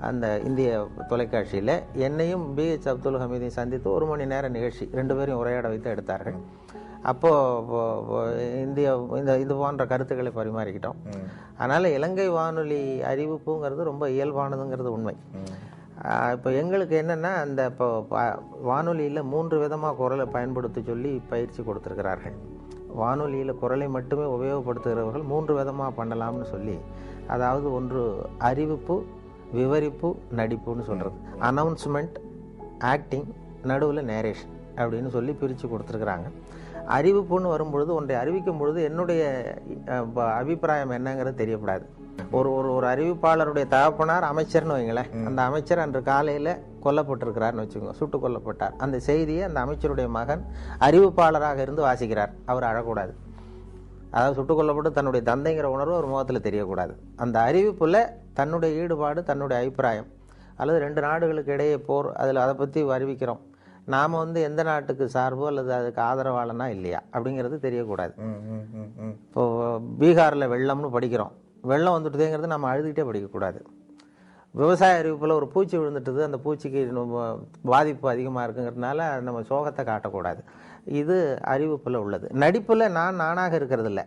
அந்த இந்திய தொலைக்காட்சியில் என்னையும் BH அப்துல் ஹமீதையும் சந்தித்து 1 மணி நேர நிகழ்ச்சி 2 பேரையும் உரையாட வைத்து எடுத்தார்கள். அப்போது இது போன்ற கருத்துக்களை பரிமாறிக்கிட்டோம். அதனால் இலங்கை வானொலி அறிவிப்புங்கிறது ரொம்ப இயல்பானதுங்கிறது உண்மை. இப்போ எங்களுக்கு என்னென்னா, அந்த இப்போ வானொலியில் 3 விதமாக குரலை பயன்படுத்த சொல்லி பயிற்சி கொடுத்துருக்கிறார்கள். வானொலியில் குரலை மட்டுமே உபயோகப்படுத்துகிறவர்கள் 3 விதமாக பண்ணலாம்னு சொல்லி, அதாவது ஒன்று அறிவிப்பு, விவரிப்பு, நடிப்புன்னு சொல்கிறது, அனௌன்ஸ்மெண்ட், ஆக்டிங், நடுவில் நேரேஷன் அப்படின்னு சொல்லி பிரித்து கொடுத்துருக்குறாங்க. அறிவிப்புன்னு வரும்பொழுது, ஒன்றை அறிவிக்கும் பொழுது என்னுடைய அபிப்பிராயம் என்னங்கிறது தெரியக்கூடாது. ஒரு அறிவிப்பாளருடைய தகப்பனார் அமைச்சர்னு வைங்களேன், அந்த அமைச்சர் அன்று காலையில் கொல்லப்பட்டிருக்கிறார்னு வச்சுக்கோங்க, சுட்டு கொல்லப்பட்டார். அந்த செய்தியை அந்த அமைச்சருடைய மகன் அறிவிப்பாளராக இருந்து வாசிக்கிறார். அவர் அழக்கூடாது, அதாவது சுட்டு கொல்லப்பட்டு தன்னுடைய தந்தைங்கிற உணர்வு ஒரு முகத்தில் தெரியக்கூடாது. அந்த அறிவிப்பில் தன்னுடைய ஈடுபாடு, தன்னுடைய அபிப்பிராயம், அல்லது 2 நாடுகளுக்கு இடையே போர், அதை பற்றி அறிவிக்கிறோம், நாம் எந்த நாட்டுக்கு சார்போ அல்லது அதுக்கு ஆதரவாளனா இல்லையா அப்படிங்கிறது தெரியக்கூடாது. இப்போது பீகாரில் வெள்ளம்னு படிக்கிறோம், வெள்ளம் வந்துட்டுதேங்கிறது நம்ம அழுதுகிட்டே படிக்கக்கூடாது. விவசாய அறிவிப்பில் ஒரு பூச்சி விழுந்துட்டுது, அந்த பூச்சிக்கு பாதிப்பு அதிகமாக இருக்குங்கிறதுனால நம்ம சோகத்தை காட்டக்கூடாது. இது அறிவிப்பில் உள்ளது. நடிப்பில் நானாக இருக்கிறது இல்லை,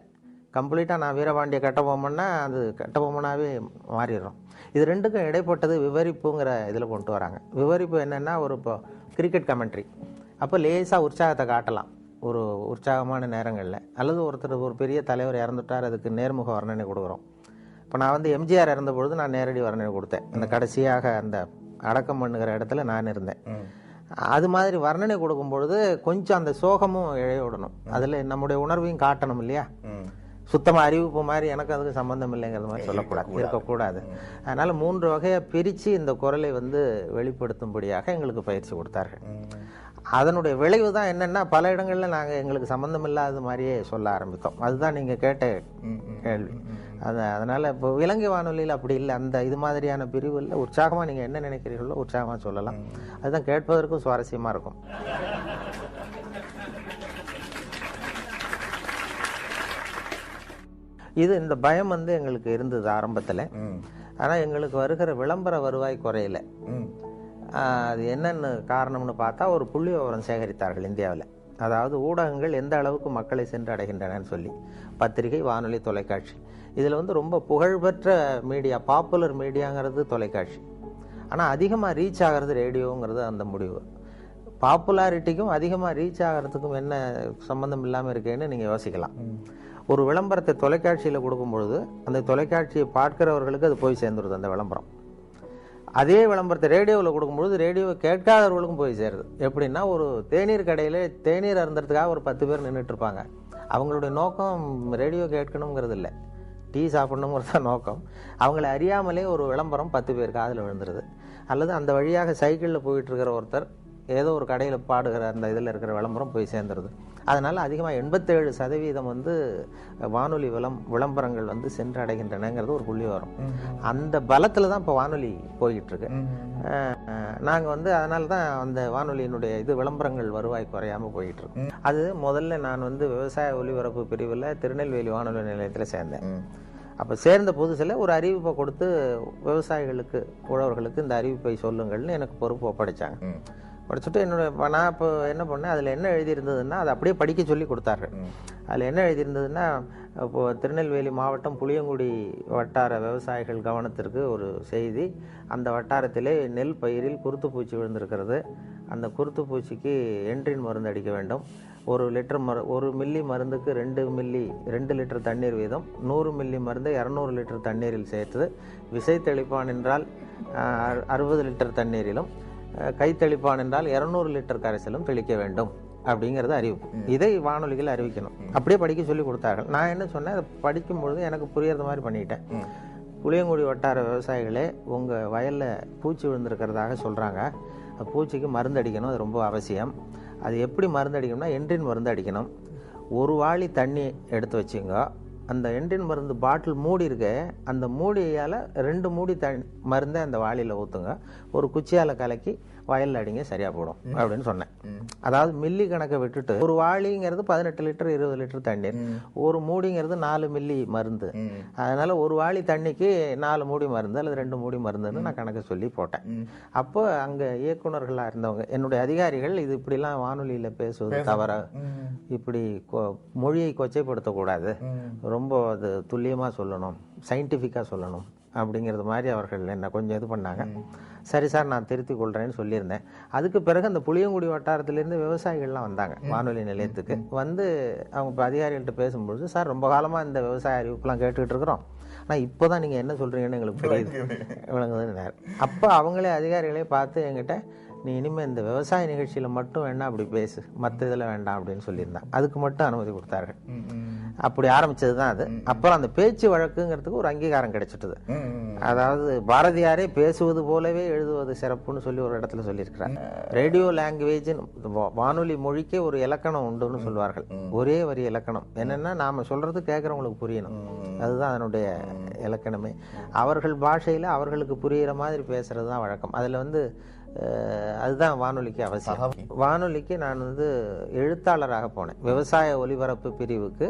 கம்ப்ளீட்டாக நான் வீரபாண்டிய கட்டபொம்மன்னா அது கட்டபொம்மனாகவே மாறிடுறோம். இது 2க்கும் இடைப்பட்டது விவரிப்புங்கிற இதில் கொண்டு வராங்க. விவரிப்பு என்னென்னா, இப்போ கிரிக்கெட் கமெண்ட்ரி, அப்போ லேசாக உற்சாகத்தை காட்டலாம் ஒரு உற்சாகமான நேரங்களில், அல்லது ஒரு பெரிய தலைவர் இறந்துட்டார், அதுக்கு நேர்முக வர்ணனை கொடுக்குறோம். இப்போ நான் எம்ஜிஆர் இறந்த பொழுது நான் நேரடி வர்ணனை கொடுத்தேன், அந்த கடைசியாக அந்த அடக்கம் பண்ணுகிற இடத்துல நான் இருந்தேன். அது மாதிரி வர்ணனை கொடுக்கும் பொழுது கொஞ்சம் அந்த சோகமும் இழையோடணும், அதில் நம்முடைய உணர்வையும் காட்டணும் இல்லையா. சுத்தமாக அறிவிப்பு மாதிரி எனக்கு அதுக்கு சம்பந்தம் இல்லைங்கிறது மாதிரி சொல்லக்கூடாது, இருக்கக்கூடாது. அதனால் 3 வகையை பிரித்து இந்த குரலை வெளிப்படுத்தும்படியாக எங்களுக்கு பயிற்சி கொடுத்தார்கள். அதனுடைய விளைவு தான் என்னென்னா, பல இடங்களில் நாங்கள் எங்களுக்கு சம்மந்தம் இல்லாத மாதிரியே சொல்ல ஆரம்பித்தோம். அதுதான் நீங்கள் கேட்ட கேள்வி. அதனால் இப்போ இலங்கை வானொலியில் அப்படி இல்லை, அந்த இது மாதிரியான பிரிவில் உற்சாகமாக நீங்கள் என்ன நினைக்கிறீர்களோ உற்சாகமாக சொல்லலாம். அதுதான் கேட்பதற்கும் சுவாரஸ்யமாக இருக்கும். இது இந்த பயம் எங்களுக்கு இருந்தது ஆரம்பத்தில். ஆனால் எங்களுக்கு வருகிற விளம்பர வருவாய் குறையல. அது என்னென்னு காரணம்னு பார்த்தா, ஒரு புள்ளி விவரம் சேகரித்தார்கள் இந்தியாவில். அதாவது ஊடகங்கள் எந்த அளவுக்கு மக்களை சென்று அடைகின்றனன்னு சொல்லி, பத்திரிகை, வானொலி, தொலைக்காட்சி. இதில் ரொம்ப புகழ்பெற்ற மீடியா, பாப்புலர் மீடியாங்கிறது தொலைக்காட்சி. ஆனால் அதிகமாக ரீச் ஆகிறது ரேடியோங்கிறது அந்த முடிவு. பாப்புலாரிட்டிக்கும் அதிகமாக ரீச் ஆகிறதுக்கும் என்ன சம்மந்தம் இல்லாமல் இருக்கேன்னு நீங்கள் யோசிக்கலாம். ஒரு விளம்பரத்தை தொலைக்காட்சியில் கொடுக்கும்பொழுது அந்த தொலைக்காட்சியை பார்க்கிறவர்களுக்கு அது போய் சேர்ந்துருது அந்த விளம்பரம். அதே விளம்பரத்தை ரேடியோவில் கொடுக்கும்பொழுது ரேடியோவை கேட்காதவர்களுக்கும் போய் சேருது. எப்படின்னா, ஒரு தேநீர் கடையில் தேநீர் அருந்துறதுக்காக ஒரு 10 பேர் நின்றுட்டு இருப்பாங்க. அவங்களுடைய நோக்கம் ரேடியோ கேட்கணுங்கிறது இல்லை, டீ சாப்பிடணுங்கிறது தான் நோக்கம். அவங்களை அறியாமலே ஒரு விளம்பரம் 10 பேர் காதில் விழுந்துருது. அல்லது அந்த வழியாக சைக்கிளில் போயிட்டுருக்கிற ஒருத்தர் ஏதோ ஒரு கடையில் பாடுகிற அந்த இதில் இருக்கிற விளம்பரம் போய் சேர்ந்துருது. அதனால் அதிகமாக 87% வானொலி விளம்பரங்கள் சென்று அடைகின்றனங்கிறது ஒரு புள்ளி வரும். அந்த பலத்தில் தான் இப்போ வானொலி போய்கிட்டுருக்கு. நாங்கள் அதனால தான் அந்த வானொலியினுடைய விளம்பரங்கள் வருவாய் குறையாமல் போய்கிட்டுருக்கு. அது முதல்ல நான் விவசாய ஒலிபரப்பு பிரிவில் திருநெல்வேலி வானொலி நிலையத்தில் சேர்ந்தேன். அப்போ சேர்ந்த புதுசில் ஒரு அறிவிப்பை கொடுத்து விவசாயிகளுக்கு, உழவர்களுக்கு இந்த அறிவிப்பை சொல்லுங்கள்னு எனக்கு பொறுப்பு ஒப்படைச்சாங்க. படிச்சுட்டு நான் இப்போ என்ன பண்ணேன், அதில் என்ன எழுதியிருந்ததுன்னா அதை அப்படியே படிக்க சொல்லி கொடுத்தாரு. அதில் என்ன எழுதியிருந்ததுன்னா, இப்போது திருநெல்வேலி மாவட்டம் புளியங்குடி வட்டார விவசாயிகள் கவனத்திற்கு ஒரு செய்தி. அந்த வட்டாரத்திலே நெல் பயிரில் குருத்துப்பூச்சி விழுந்திருக்கிறது. அந்த குருத்துப்பூச்சிக்கு என்ட்ரின் மருந்து அடிக்க வேண்டும். 1 மில்லி மருந்துக்கு 2 லிட்டர் தண்ணீர் வீதம். 100 மில்லி மருந்தை 200 லிட்டர் தண்ணீரில் சேர்த்து விசை தெளிப்பான் என்றால் 60 லிட்டர் தண்ணீரிலும், கைத்தெளிப்பான் என்றால் 200 லிட்டர் கரைசலும் தெளிக்க வேண்டும் அப்படிங்கிறது அறிவிப்பு. இதை வானொலிகள் அறிவிக்கணும். அப்படியே படிக்க சொல்லி கொடுத்தார்கள். நான் என்ன சொன்னேன், அதை படிக்கும்பொழுது எனக்கு புரியறது மாதிரி பண்ணிட்டேன். புளியங்குடி வட்டார விவசாயிகளே, உங்கள் வயலில் பூச்சி விழுந்திருக்கிறதாக சொல்கிறாங்க. பூச்சிக்கு மருந்து அடிக்கணும், அது ரொம்ப அவசியம். அது எப்படி மருந்து அடிக்கணும்னா, என்ட்ரின் மருந்து அடிக்கணும். 1 வாளி தண்ணி எடுத்து வச்சுங்க. அந்த என்ட்ரின் மருந்து பாட்டில் மூடி இருக்க, அந்த மூடியால் 2 மூடி மருந்தை அந்த வாளியில் ஊற்றுங்க. ஒரு குச்சியால் கலக்கி வயலில் அடிங்க, சரியாக போடும் அப்படின்னு சொன்னேன். அதாவது மில்லி கணக்கை விட்டுட்டு, 1 வாளிங்கிறது 18 லிட்டர் 20 லிட்டர் தண்ணீர், 1 மூடிங்கிறது 4 மில்லி மருந்து. அதனால் 1 வாளி தண்ணிக்கு 4 மூடி மருந்து அல்லது 2 மூடி மருந்துன்னு நான் கணக்கு சொல்லி போட்டேன். அப்போ அங்கே இயக்குநர்களாக இருந்தவங்க, என்னுடைய அதிகாரிகள், இது இப்படிலாம் வானொலியில் பேசுவது தவற, இப்படி மொழியை கொச்சைப்படுத்தக்கூடாது, ரொம்ப அது துல்லியமாக சொல்லணும், சயின்டிஃபிக்காக சொல்லணும் அப்படிங்கிறது மாதிரி அவர்கள் என்னை கொஞ்சம் இது பண்ணாங்க. சரி சார், நான் திருத்தி கொள்கிறேன்னு சொல்லியிருந்தேன். அதுக்கு பிறகு அந்த புளியங்குடி வட்டாரத்திலேருந்து விவசாயிகள்லாம் வந்தாங்க வானொலி நிலையத்துக்கு. வந்து அவங்க இப்போ அதிகாரிகள்கிட்ட பேசும்பொழுது, சார் ரொம்ப காலமாக இந்த விவசாய அறிவிப்புலாம் கேட்டுக்கிட்டு இருக்கிறோம், ஆனால் இப்போ தான் நீங்கள் என்ன சொல்கிறீங்கன்னு எங்களுக்கு புரியுது விளங்குதுன்னு. அப்போ அவங்களே அதிகாரிகளே பார்த்து என்கிட்ட, நீ இனிமேல் இந்த விவசாய நிகழ்ச்சியில் மட்டும் வேணா அப்படி பேசு, மற்ற இதில் வேண்டாம் அப்படின்னு சொல்லியிருந்தான். அதுக்கு மட்டும் அனுமதி கொடுத்தார்கள். அப்படி ஆரம்பிச்சது தான் அது. அப்புறம் அந்த பேச்சு வழக்குங்கிறதுக்கு ஒரு அங்கீகாரம் கிடைச்சிட்டது. அதாவது பாரதியாரே பேசுவது போலவே எழுதுவது சிறப்புன்னு சொல்லி ஒரு இடத்துல சொல்லியிருக்கிறார். ரேடியோ லாங்குவேஜ், வானொலி மொழிக்கே ஒரு இலக்கணம் உண்டுன்னு சொல்வார்கள். ஒரே வரி இலக்கணம். என்னன்னா, நாம சொல்றது கேட்கறவங்களுக்கு புரியணும், அதுதான் அதனுடைய இலக்கணமே. அவர்கள் பாஷையில அவர்களுக்கு புரிகிற மாதிரி பேசுறது தான் வழக்கம். அதுல அதுதான் வானொலிக்கு அவசியம். வானொலிக்கு நான் எழுத்தாளராக போனேன். விவசாய ஒலிபரப்பு பிரிவுக்கு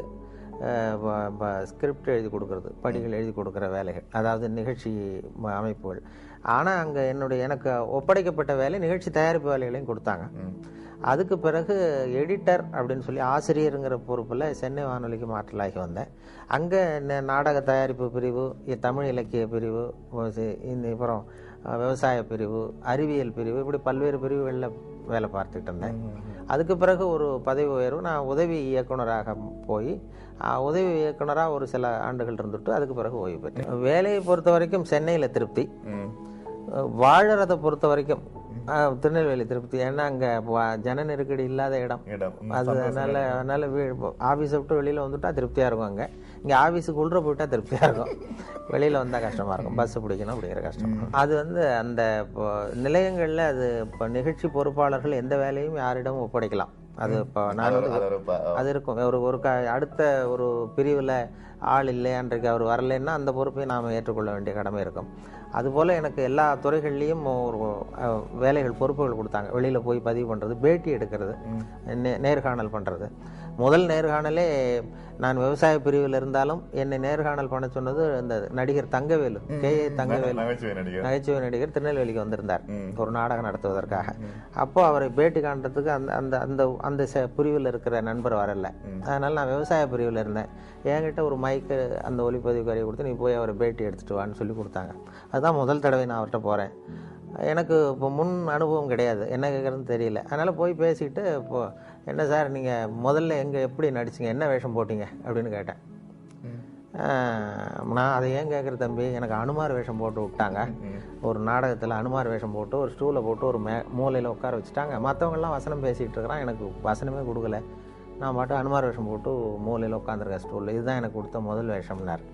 ஸ்கிரிப்ட் எழுதி கொடுக்கறது, படிகள் எழுதி கொடுக்குற வேலைகள், அதாவது நிகழ்ச்சி அமைப்புகள். ஆனால் அங்கே எனக்கு ஒப்படைக்கப்பட்ட வேலை நிகழ்ச்சி தயாரிப்பு வேலைகளையும் கொடுத்தாங்க. அதுக்கு பிறகு எடிட்டர் அப்படின்னு சொல்லி ஆசிரியருங்கிற பொறுப்பில் சென்னை வானொலிக்கு மாற்றலாகி வந்தேன். அங்கே நாடக தயாரிப்பு பிரிவு, தமிழ் இலக்கிய பிரிவு, அப்புறம் விவசாய பிரிவு, அறிவியல் பிரிவு, இப்படி பல்வேறு பிரிவுகளில் வேலை பார்த்துக்கிட்டு இருந்தேன். அதுக்கு பிறகு ஒரு பதவி உயர்வு, நான் உதவி இயக்குனராக போய் உதவி இயக்குனராக ஒரு சில ஆண்டுகள் இருந்துட்டு அதுக்கு பிறகு ஓய்வு பெற்றேன். வேலையை பொறுத்த வரைக்கும் சென்னையில் திருப்தி, வாழறதை பொறுத்த வரைக்கும் திருநெல்வேலி திருப்தி. ஏன்னா அங்கே ஜன நெருக்கடி இல்லாத இடம். அதனால ஆஃபீஸை விட்டு வெளியில் வந்துட்டா திருப்தியாக இருக்கும். அங்கே இங்கே ஆஃபீஸுக்கு உள்ள போயிட்டா திருப்தியாக இருக்கும், வெளியில் வந்தால் கஷ்டமாக இருக்கும், பஸ்ஸு பிடிக்கணும் அப்படிங்கிற கஷ்டம். அது அந்த இப்போ நிலையங்களில் அது இப்போ நிகழ்ச்சி பொறுப்பாளர்கள் எந்த வேலையும் யாரிடமும் ஒப்படைக்கலாம். அது இப்போ நான் அது இருக்கும். ஒரு அடுத்த ஒரு பிரிவில் ஆள் இல்லை, அன்றைக்கு அவர் வரலைன்னா அந்த பொறுப்பை நாம் ஏற்றுக்கொள்ள வேண்டிய கடமை இருக்கும். அதுபோல் எனக்கு எல்லா துறைகள்லேயும் ஒரு வேலைகள் பொறுப்புகள் கொடுத்தாங்க. வெளியில் போய் பதிவு பண்ணுறது, பேட்டி எடுக்கிறது, நேர்காணல் பண்ணுறது. முதல் நேர்காணலே நான் விவசாய பிரிவில் இருந்தாலும் என்னை நேர்காணல் பண்ண சொன்னது இந்த நடிகர் தங்கவேலு, K.A. தங்கவேலு, நகைச்சுவை நடிகர், திருநெல்வேலிக்கு வந்திருந்தார் ஒரு நாடகம் நடத்துவதற்காக. அப்போ அவரை பேட்டி காண்றதுக்கு அந்த அந்த அந்த பிரிவில் இருக்கிற நண்பர் வரல. அதனால நான் விவசாய பிரிவில் இருந்தேன். என்கிட்ட ஒரு மைக்கு, அந்த ஒலிப்பதிவு கரையை கொடுத்து, நீ போய் அவரை பேட்டி எடுத்துட்டு வான்னு சொல்லி கொடுத்தாங்க. அதுதான் முதல் தடவை நான் அவர்கிட்ட போகிறேன். எனக்கு இப்போ முன் அனுபவம் கிடையாது, என்ன கேட்குறதுன்னு தெரியல. அதனால் போய் பேசிக்கிட்டு, இப்போது என்ன சார் நீங்கள் முதல்ல எப்படி நடிச்சிங்க, என்ன வேஷம் போட்டிங்க அப்படின்னு கேட்டேன். நான் அதை ஏன் கேட்குற தம்பி, எனக்கு அனுமார் வேஷம் போட்டு விட்டாங்க. ஒரு நாடகத்தில் அனுமார் வேஷம் போட்டு ஒரு ஸ்டூலை போட்டு ஒரு மூலையில் உட்கார வச்சுட்டாங்க. மற்றவங்கெல்லாம் வசனம் பேசிகிட்டு இருக்கிறான், எனக்கு வசனமே கொடுக்கல. நான் மட்டும் அனுமார் வேஷம் போட்டு மூலையில் உட்காந்துருக்கேன் ஸ்டூலில். இதுதான் எனக்கு கொடுத்த முதல் வேஷம்னார்.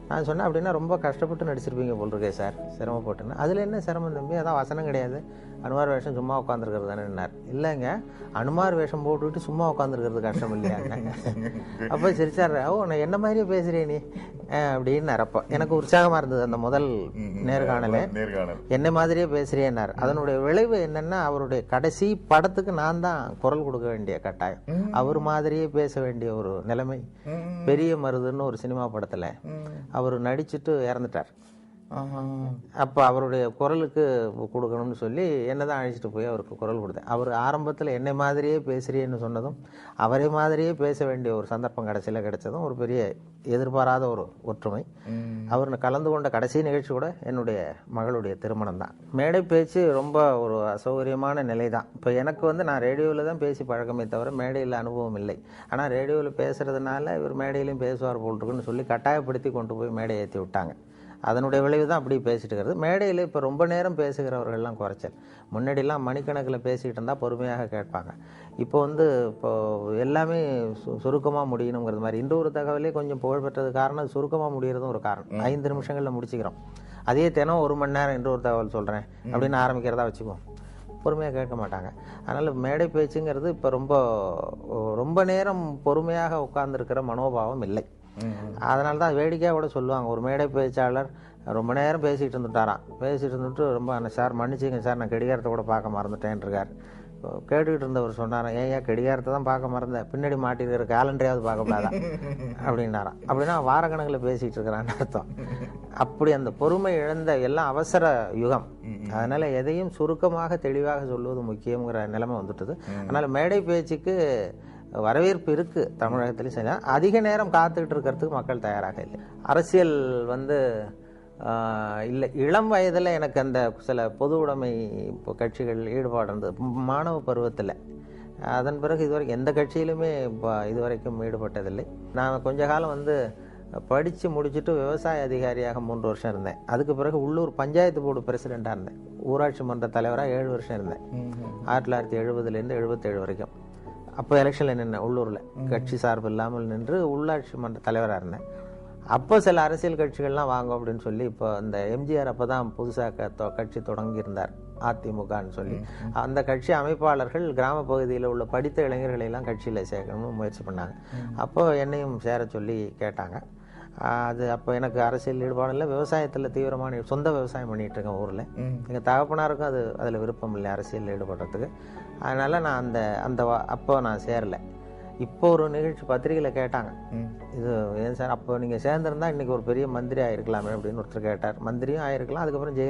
நான் சொன்னேன், அப்படின்னா ரொம்ப கஷ்டப்பட்டு நடிச்சிருப்பீங்க போல் இருக்கே சார், சிரமப்பட்டுன்னு. அதில் என்ன சிரமம் தம்பி, அதான் வசனம் கிடையாது, அனுமார் வேஷம் சும்மா உட்காந்துருக்கிறது தானேன்னார். இல்லைங்க, அனுமார் வேஷம் போட்டுவிட்டு சும்மா உட்காந்துருக்கிறது கஷ்டம் இல்லையாங்க. அப்போ சிரிச்சார். நான் என்ன மாதிரியே பேசுகிறேன் நீ அப்படின்னு. அப்போ எனக்கு உற்சாகமாக இருந்தது அந்த முதல் நேர்காணலே. என்ன மாதிரியே பேசுகிறேன்னார். அதனுடைய விளைவு என்னென்னா, அவருடைய கடைசி படத்துக்கு நான் தான் குரல் கொடுக்க வேண்டிய கட்டாயம், அவர் மாதிரியே பேச வேண்டிய ஒரு நிலைமை. பெரிய மருதுன்னு ஒரு சினிமா படத்தில் அவர் நடிச்சுட்டு இறந்துட்டார். அப்போ அவருடைய குரலுக்கு கொடுக்கணும்னு சொல்லி என்னை தான் அழைச்சிட்டு போய் அவருக்கு குரல் கொடுத்தேன். அவர் ஆரம்பத்தில் என்னை மாதிரியே பேசுகிறேன்னு சொன்னதும், அவரை மாதிரியே பேச வேண்டிய ஒரு சந்தர்ப்பம் கடைசியில் கிடைச்சதும் ஒரு பெரிய எதிர்பாராத ஒரு ஒற்றுமை. அவர் கலந்து கொண்ட கடைசி நிகழ்ச்சி கூட என்னுடைய மகளுடைய திருமணம் தான். மேடை பேச்சு ரொம்ப ஒரு அசௌகரியமான நிலை தான். இப்போ எனக்கு நான் ரேடியோவில் தான் பேசி பழக்கமே தவிர மேடையில் அனுபவம் இல்லை. ஆனால் ரேடியோவில் பேசுகிறதுனால இவர் மேடையிலையும் பேசுவார் போல் இருக்குன்னு சொல்லி கட்டாயப்படுத்தி கொண்டு போய் மேடை ஏற்றி விட்டாங்க. அதனுடைய விளைவு தான் அப்படி பேசிட்டு இருக்கிறது. மேடையில் இப்போ ரொம்ப நேரம் பேசுகிறவர்கள்லாம் குறைச்சல். முன்னாடிலாம் மணிக்கணக்கில் பேசிகிட்டு இருந்தால் பொறுமையாக கேட்பாங்க. இப்போ எல்லாமே சுருக்கமாக முடியணுங்கிறது மாதிரி. ஒரு தகவலே கொஞ்சம் புகழ்பெற்றது காரணம் சுருக்கமாக முடிகிறதும் ஒரு காரணம். 5 நிமிஷங்களில் முடிச்சுக்கிறோம். அதே தினம் 1 மணி நேரம் ஒரு தகவல் சொல்கிறேன் அப்படின்னு ஆரம்பிக்கிறதா வச்சுக்குவோம், பொறுமையாக கேட்க மாட்டாங்க. அதனால் மேடை பேச்சுங்கிறது இப்போ ரொம்ப நேரம் பொறுமையாக உட்கார்ந்துருக்கிற மனோபாவம் இல்லை. அதனால தான் வேடிக்கையாக கூட சொல்லுவாங்க, ஒரு மேடை பேச்சாளர் ரொம்ப நேரம் பேசிகிட்டு இருந்துட்டு ரொம்ப சார் மன்னிச்சிங்க சார், நான் கடிகாரத்தை கூட பார்க்க மறந்துட்டேன் இருக்கார். கேட்டுக்கிட்டு இருந்தவர் சொன்னாராம், ஏன் கடிகாரத்தை தான் பார்க்க மறந்தேன், பின்னாடி மாட்டிருக்கிற கேலண்டரையாவது பார்க்கக்கூடாதா அப்படின்னாராம். அப்படின்னா வாரக்கணக்கில் பேசிகிட்டு இருக்கிறான்னு அர்த்தம். அப்படி அந்த பொறுமை இழந்த எல்லாம் அவசர யுகம். அதனால் எதையும் சுருக்கமாக தெளிவாக சொல்லுவது முக்கியங்கிற நிலைமை வந்துட்டுது. அதனால் மேடை பேச்சுக்கு வரவேற்பு இருக்கு தமிழகத்திலையும். சரி, அதிக நேரம் காத்துக்கிட்டு இருக்கிறதுக்கு மக்கள் தயாராக இல்லை. அரசியல் இல்லை. இளம் வயதில் எனக்கு அந்த சில பொது உடைமை கட்சிகள் ஈடுபாடு இருந்தது மாணவ பருவத்தில். அதன் பிறகு இதுவரைக்கும் எந்த கட்சியிலுமே இதுவரைக்கும் ஈடுபட்டதில்லை. நான் கொஞ்ச காலம் படித்து முடிச்சுட்டு விவசாய அதிகாரியாக 3 வருஷம் இருந்தேன். அதுக்கு பிறகு உள்ளூர் பஞ்சாயத்து போர்டு பிரசிடெண்ட்டாக இருந்தேன். ஊராட்சி மன்ற தலைவராக 7 வருஷம் இருந்தேன். 1970லேருந்து 77 வரைக்கும். அப்போ எலெக்ஷனில் நின்றேன். உள்ளூரில் கட்சி சார்பு இல்லாமல் நின்று உள்ளாட்சி மன்ற தலைவராக இருந்தேன். அப்போ சில அரசியல் கட்சிகள்லாம் வாங்க அப்படின்னு சொல்லி, இப்போ இந்த எம்ஜிஆர் அப்போ தான் புதுசாக கட்சி தொடங்கியிருந்தார், அதிமுகன்னு சொல்லி. அந்த கட்சி அமைப்பாளர்கள் கிராம பகுதியில் உள்ள படித்த இளைஞர்களெல்லாம் கட்சியில் சேர்க்கணும்னு முயற்சி பண்ணாங்க. அப்போ என்னையும் சேர சொல்லி கேட்டாங்க. அப்போ எனக்கு அரசியல் ஈடுபாடு இல்லை. விவசாயத்தில் தீவிரமான சொந்த விவசாயம் பண்ணிகிட்டு இருக்கேன் ஊரில். எங்கள் தகப்பனாருக்கும் அதில் விருப்பம் இல்லை அரசியல் ஈடுபடுறதுக்கு. அதனால் நான் அப்போ நான் சேரலை. இப்போ ஒரு நிகழ்ச்சி பத்திரிகையில் கேட்டாங்க, இது ஏன் சார் அப்போ நீங்கள் சேர்ந்துருந்தா இன்றைக்கி ஒரு பெரிய மந்திரி ஆகிருக்கலாமே அப்படின்னு ஒருத்தர் கேட்டார். மந்திரியும் ஆகிருக்கலாம், அதுக்கப்புறம் ஜெயிலுக்கு